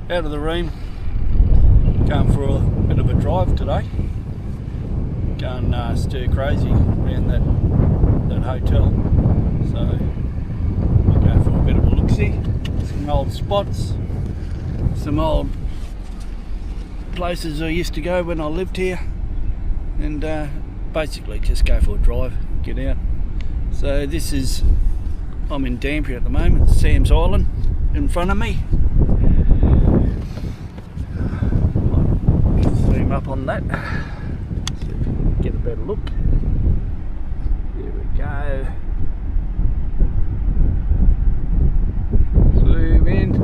Out of the room, going for a bit of a drive today. Going stir crazy around that hotel. So I'll go for a bit of a look-see. Some old spots, some old places I used to go when I lived here, and basically just go for a drive, get out. So this is, I'm in Dampier at the moment, Sam's Island in front of me. Zoom up on that, see if we can get a better look. There we go. Zoom in.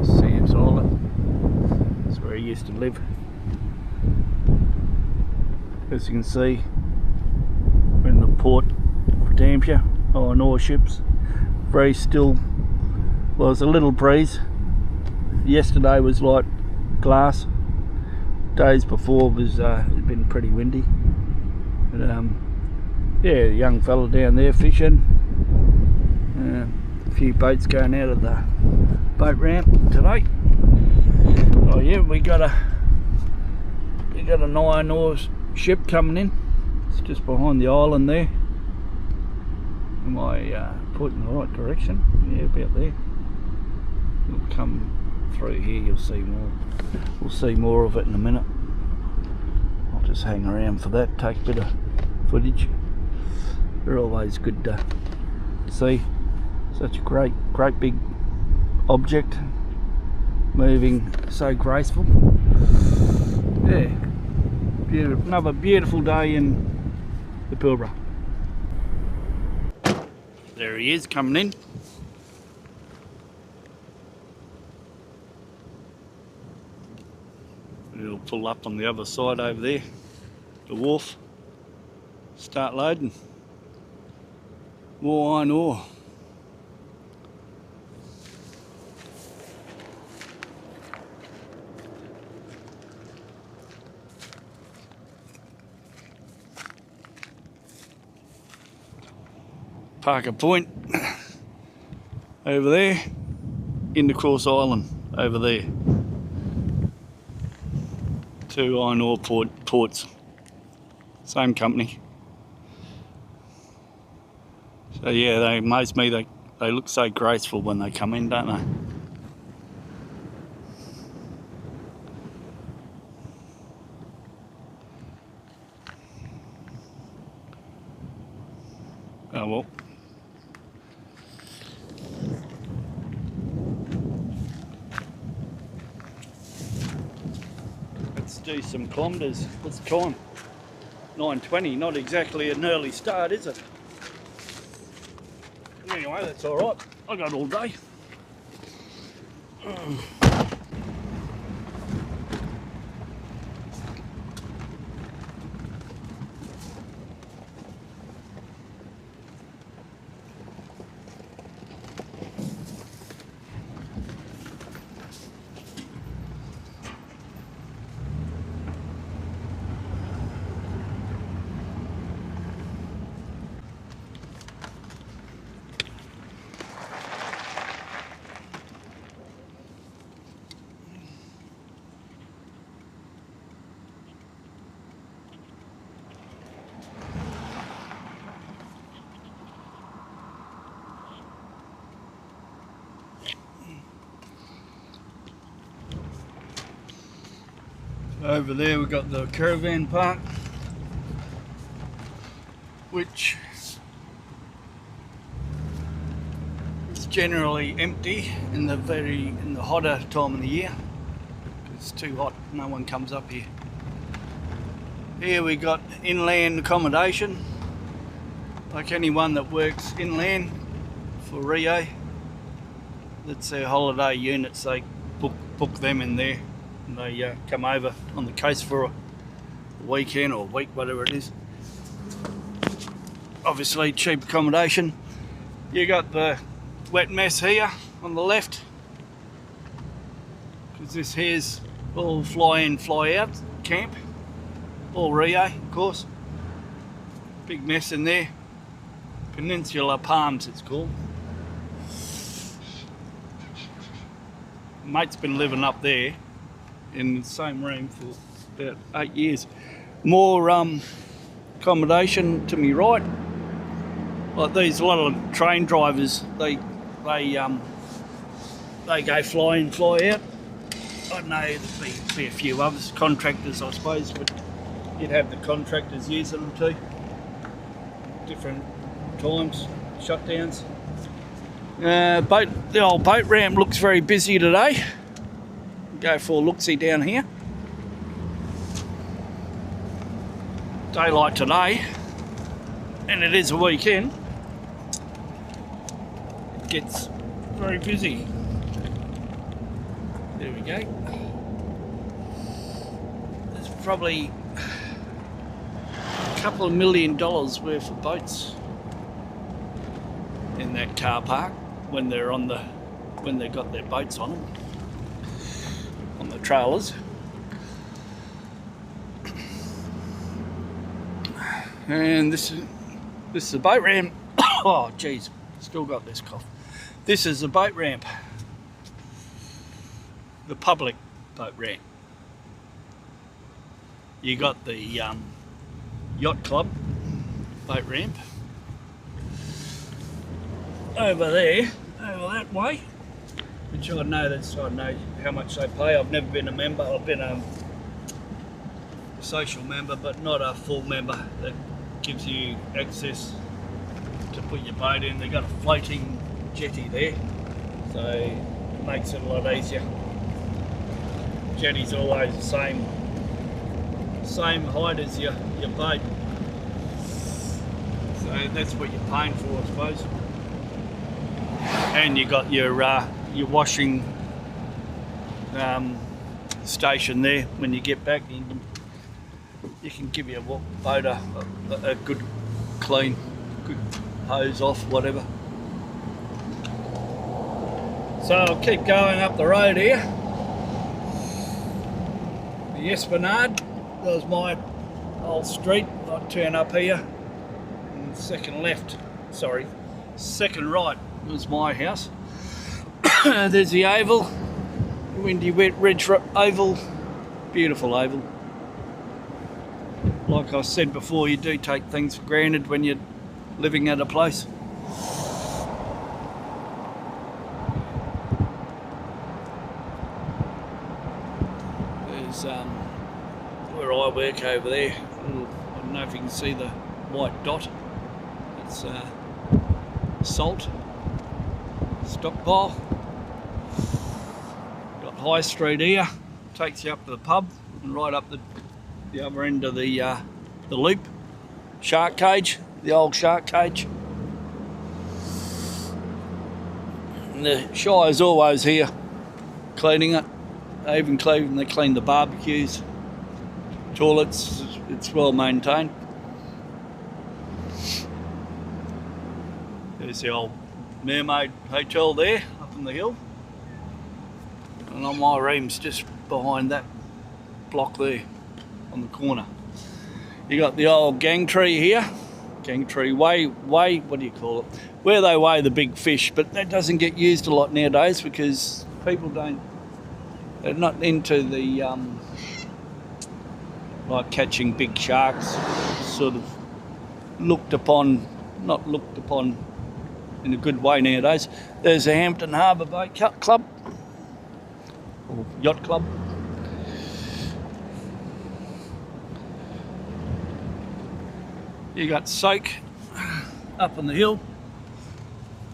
Sam's Island. That's where he used to live. As you can see, we're in the port of Dampier. Iron ore ships. Very still. Well, there's a little breeze. Yesterday was like glass. Days before was it's been pretty windy. But yeah, a young fella down there fishing. A few boats going out of the boat ramp today. Oh yeah, we got an iron ore ship coming in. It's just behind the island there. Am I pointing in the right direction? Yeah, about there. It'll come through here, you'll see more. We'll see more of it in a minute. I'll just hang around for that, take a bit of footage. They're always good to see. Such a great big object, moving so graceful. Yeah, beautiful, another beautiful day in the Pilbara. There he is, coming in. It'll pull up on the other side over there, the wharf. Start loading. More iron ore. Parker Point over there, into Cross Island over there. Two iron ore ports, same company. So yeah, they amaze me. They look so graceful when they come in, don't they? Oh well. Let's do some kilometres. What's the time? 9:20, not exactly an early start, is it? Anyway, that's alright. I got all day. Over there we've got the caravan park, which is generally empty in the hotter time of the year. It's too hot, no one comes up here. Here we got inland accommodation, like anyone that works inland for Rio. That's their holiday units, they book them in there. And they come over on the coast for a weekend or a week, whatever it is. Obviously cheap accommodation. You got the wet mess here on the left, because this here's all fly in, fly out camp, all Rio, of course. Big mess in there. Peninsula Palms it's called. mate's been living up there in the same room for about 8 years. More accommodation to me right. Like these, a lot of train drivers, they go fly in, fly out. I know there'd be a few others, contractors I suppose, but you'd have the contractors using them too. Different times, shutdowns. The old boat ramp looks very busy today. Go for a look-see down here. Daylight today, and it is a weekend. It gets very busy. There we go. There's probably a couple of $1 million worth of boats in that car park when they've got their boats on them, on the trailers. And this is a boat ramp. Oh geez, still got this cough. This is a boat ramp, the public boat ramp. You got the yacht club boat ramp over there, over that way, which I know how much they pay. I've never been a member. I've been a social member, but not a full member. That gives you access to put your boat in. They've got a floating jetty there, so it makes it a lot easier. Jetty's always the same height as your boat, so that's what you're paying for, I suppose. And you got your washing station there. When you get back, you can give your boat a good clean, good hose off, whatever. So I'll keep going up the road here. The Esplanade, that was my old street. I'd turn up here, and second right was my house. There's the oval, Windy Ridge Oval, beautiful oval. Like I said before, you do take things for granted when you're living at a place. There's where I work over there. I don't know if you can see the white dot. It's salt stockpile. Got High Street here, takes you up to the pub and right up the other end of the loop. Shark cage, the old shark cage. And the Shire's always here cleaning it. They even clean the barbecues, toilets. It's well maintained. There's the old Mermaid Hotel there up on the hill, and on my room's just behind that block there on the corner. You got the old gang tree here, gang tree way, what do you call it? Where they weigh the big fish, but that doesn't get used a lot nowadays because people they're not into the like catching big sharks. Sort of not looked upon in a good way nowadays. There's the Hampton Harbour Boat Club, or Yacht Club. You got Soak up on the hill.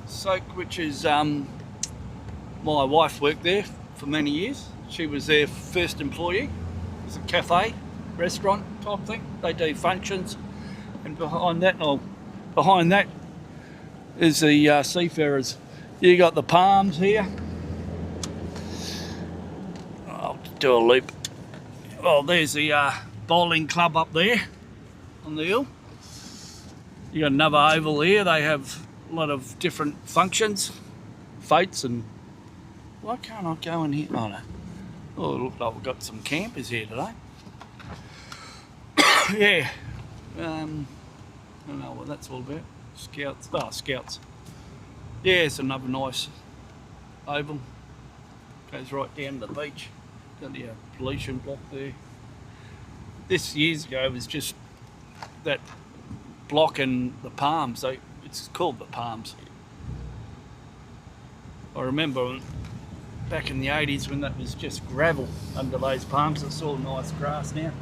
Soak, which is my wife worked there for many years. She was their first employee. It's a cafe, restaurant type thing. They do functions, and behind that is the seafarers. You got the palms here. I'll do a loop. Oh, there's the bowling club up there on the hill. You got another oval here. They have a lot of different functions, fetes, and why can't I go in here? Oh no. Oh, it looks like we've got some campers here today. Yeah. I don't know what that's all about. Scouts. Oh, Scouts. Yeah, it's another nice oval. Goes right down to the beach. Got the pollution block there. This years ago was just that block and the palms. So it's called the palms. I remember back in the 80s when that was just gravel under those palms. It's all nice grass now.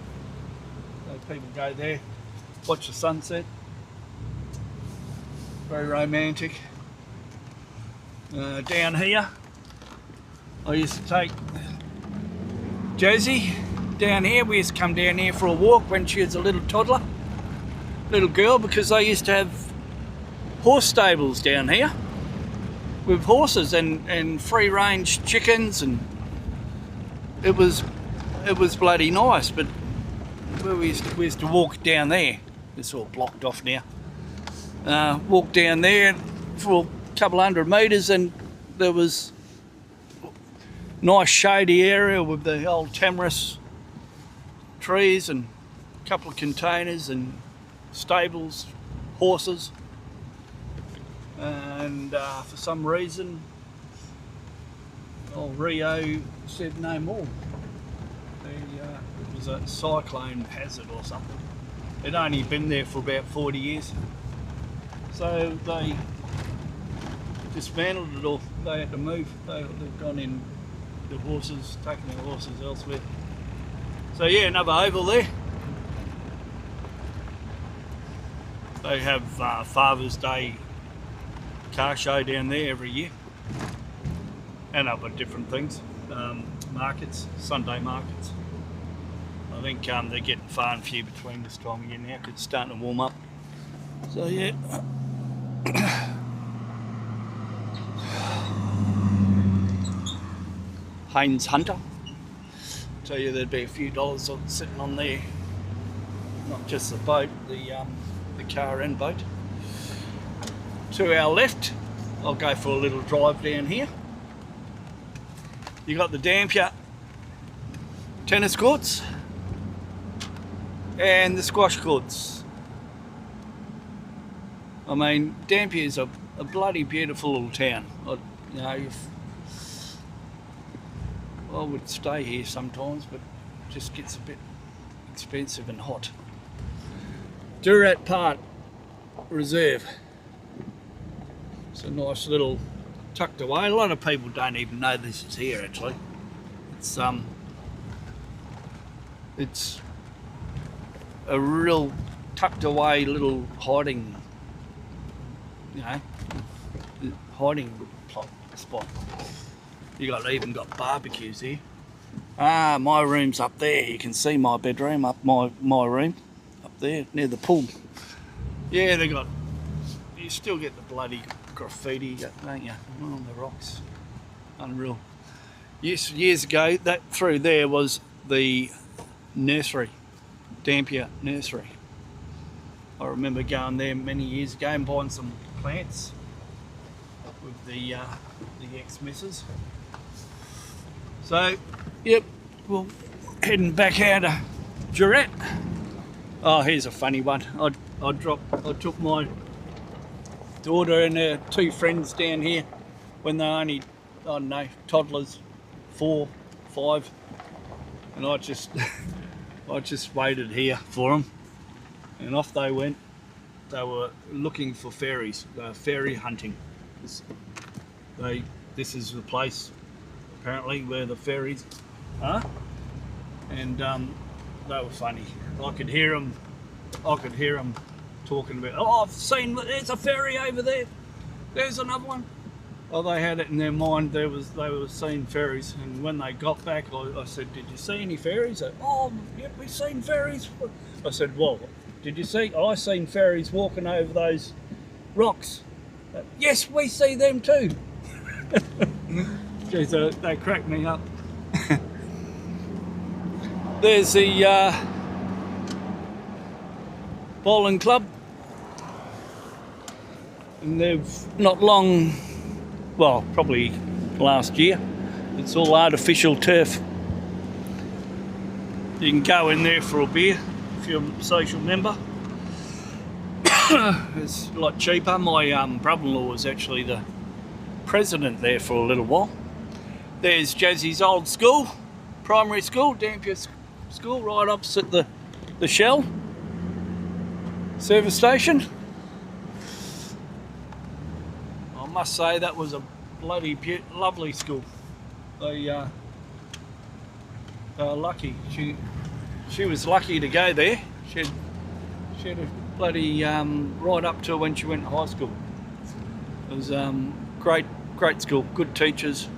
So people go there, watch the sunset. Very romantic. Down here, I used to take Josie down here. We used to come down here for a walk when she was a little toddler, little girl, because they used to have horse stables down here with horses and free range chickens, and it was bloody nice. But we used to walk down there. It's all blocked off now. Walk down there for a couple 100 metres, and there was nice shady area with the old tamarisk trees and a couple of containers and stables, horses, and for some reason old Rio said no more. It was a cyclone hazard or something. It'd only been there for about 40 years, so they dismantled it all. They had to move. They've gone in the horses, taking their horses elsewhere. So yeah, another oval there. They have Father's Day car show down there every year, and other different things. Markets, Sunday markets. I think they're getting far and few between this time of year now because it's starting to warm up. So yeah. Haynes Hunter. Tell you there'd be a few dollars sitting on there. Not just the boat, the car and boat. To our left, I'll go for a little drive down here. You got the Dampier tennis courts and the squash courts. I mean, Dampier's a bloody beautiful little town. I would stay here sometimes, but it just gets a bit expensive and hot. Durat Park Reserve. It's a nice little tucked away. A lot of people don't even know this is here actually. It's a real tucked away little hiding, hiding spot. You even got barbecues here. My room's up there. You can see my bedroom up my room up there near the pool. Yeah, you still get the bloody graffiti, don't you, on the rocks. Unreal. Years ago, that through there was the nursery, Dampier Nursery. I remember going there many years ago and buying some plants with the ex-missus. So, yep, well, heading back out of Durat. Oh, here's a funny one. I took my daughter and her two friends down here when they were only, I don't know, toddlers, 4, 5, and I just waited here for them, and off they went. They were looking for fairies. They were fairy hunting. This is the place apparently where the fairies are, and they were funny. I could hear them talking about, oh, I've seen, there's a fairy over there, there's another one. Oh, they had it in their mind they were seeing fairies, and when they got back I said, did you see any fairies? They, oh, yep, we've seen fairies. I said, well, did you see? I seen fairies walking over those rocks. Yes, we see them too. Jeez, they cracked me up. There's the bowling club, and they've not long, well, probably last year, it's all artificial turf. You can go in there for a beer if you're a social member. It's a lot cheaper. My brother-in-law was actually the president there for a little while. There's Jazzie's old school, primary school, Dampier School, right opposite the Shell service station. I must say that was a bloody lovely school. They were lucky. She was lucky to go there. She had a bloody right up to when she went to high school. It was great school, good teachers,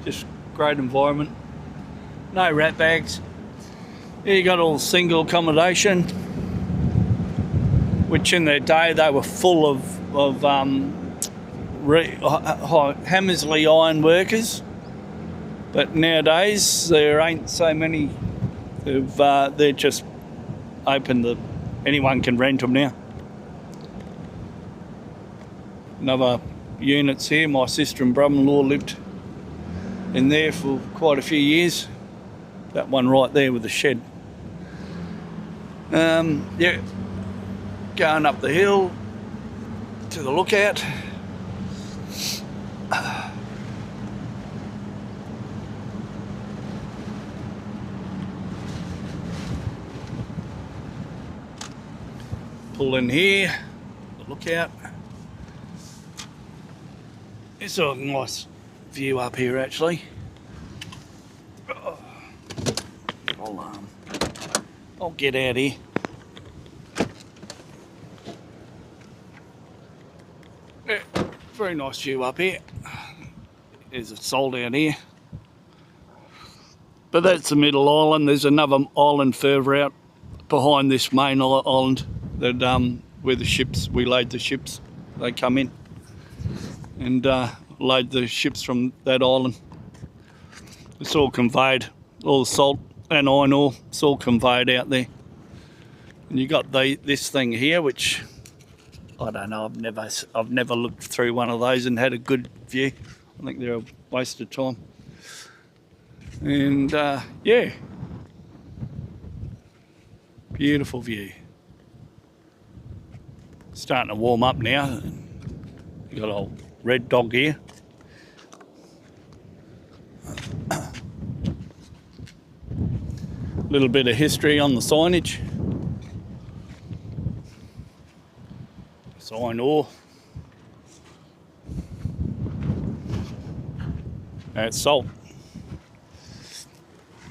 just great environment. No rat bags. You got all single accommodation, which in their day they were full of Hammersley iron workers, but nowadays there ain't so many. They're just open. Anyone can rent them now. Another units here. My sister and brother-in-law lived in there for quite a few years. That one right there with the shed. Yeah, going up the hill to the lookout. Pull in here, the lookout. It's a nice view up here actually. I'll get out here. Yeah, very nice view up here. There's a soul down here. But that's the middle island. There's another island further out behind this main island that where the ships, we load the ships. They come in and load the ships from that island. It's all conveyed, all the salt and iron ore, it's all conveyed out there. And you got this thing here, which I don't know, I've never looked through one of those and had a good view. I think they're a waste of time. And yeah, beautiful view. Starting to warm up now. You got old Red Dog here. A little bit of history on the signage. It's iron ore. That's salt.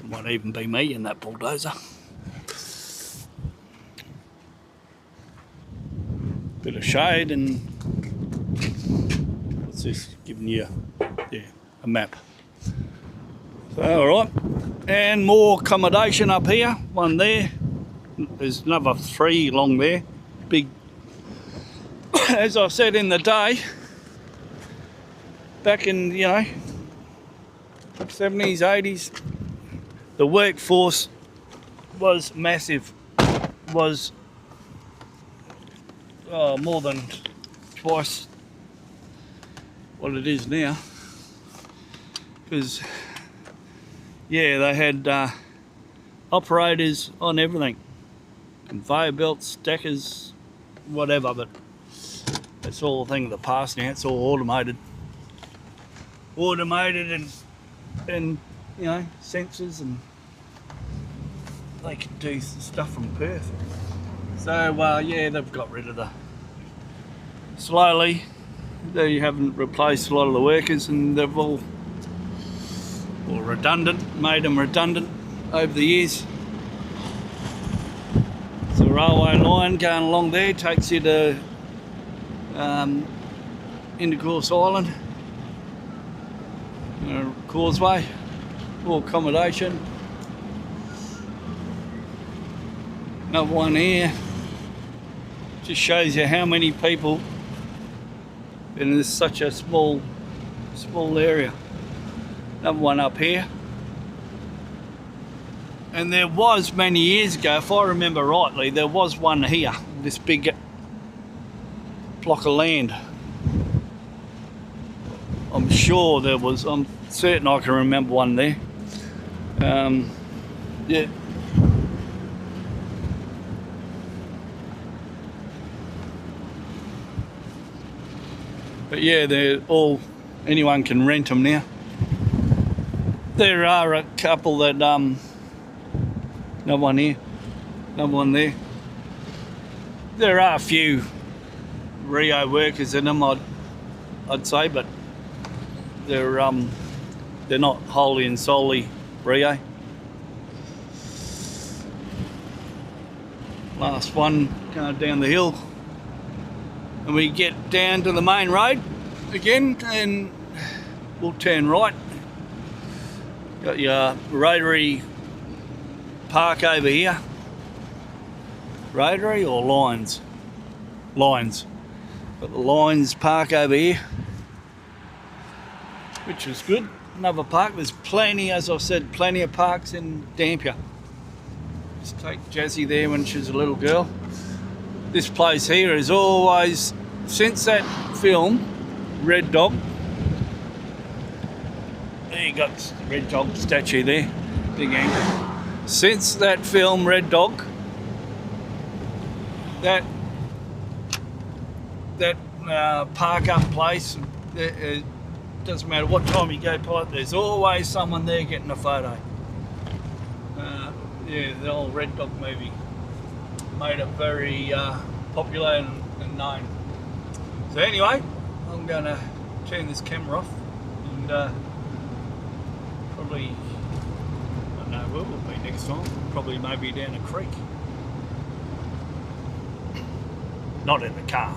Might even be me in that bulldozer. Bit of shade, and what's this? Giving you a map. So, alright. And more accommodation up here. One there. There's another 3 along there. Big. As I said in the day, back in, 70s, 80s, the workforce was massive. Was more than twice what it is now. Because yeah, they had operators on everything, conveyor belts, stackers, whatever, but it's all a thing of the past now. It's all automated and sensors, and they can do stuff from Perth. So yeah, they've got rid of the, slowly they haven't replaced a lot of the workers, and they've all redundant, made them redundant over the years. It's a railway line going along there, takes you to Intercourse Island, causeway, all accommodation. Another one here, just shows you how many people in such a small area. Another one up here. And there was many years ago, if I remember rightly, there was one here, this big block of land. I'm sure there was, I'm certain I can remember one there. Yeah. But yeah, they're all, anyone can rent them now. There are a couple that no one here, no one there. There are a few Rio workers in them, I'd say, but they're not wholly and solely Rio. Last one going down the hill, and we get down to the main road again, and we'll turn right. Got your Rotary Park over here. Rotary or Lions? Lions. Got the Lions Park over here, which is good. Another park. There's plenty, as I've said, plenty of parks in Dampier. Just take Jazzy there when she's a little girl. This place here is always, since that film, Red Dog. There you got the Red Dog statue there, big angle. Since that film, Red Dog, that park up place, it doesn't matter what time you go by, there's always someone there getting a photo. Yeah, the old Red Dog movie made it very popular and known. So anyway, I'm going to turn this camera off and probably, I don't know where we'll be next time, probably maybe down a creek. Not in the car.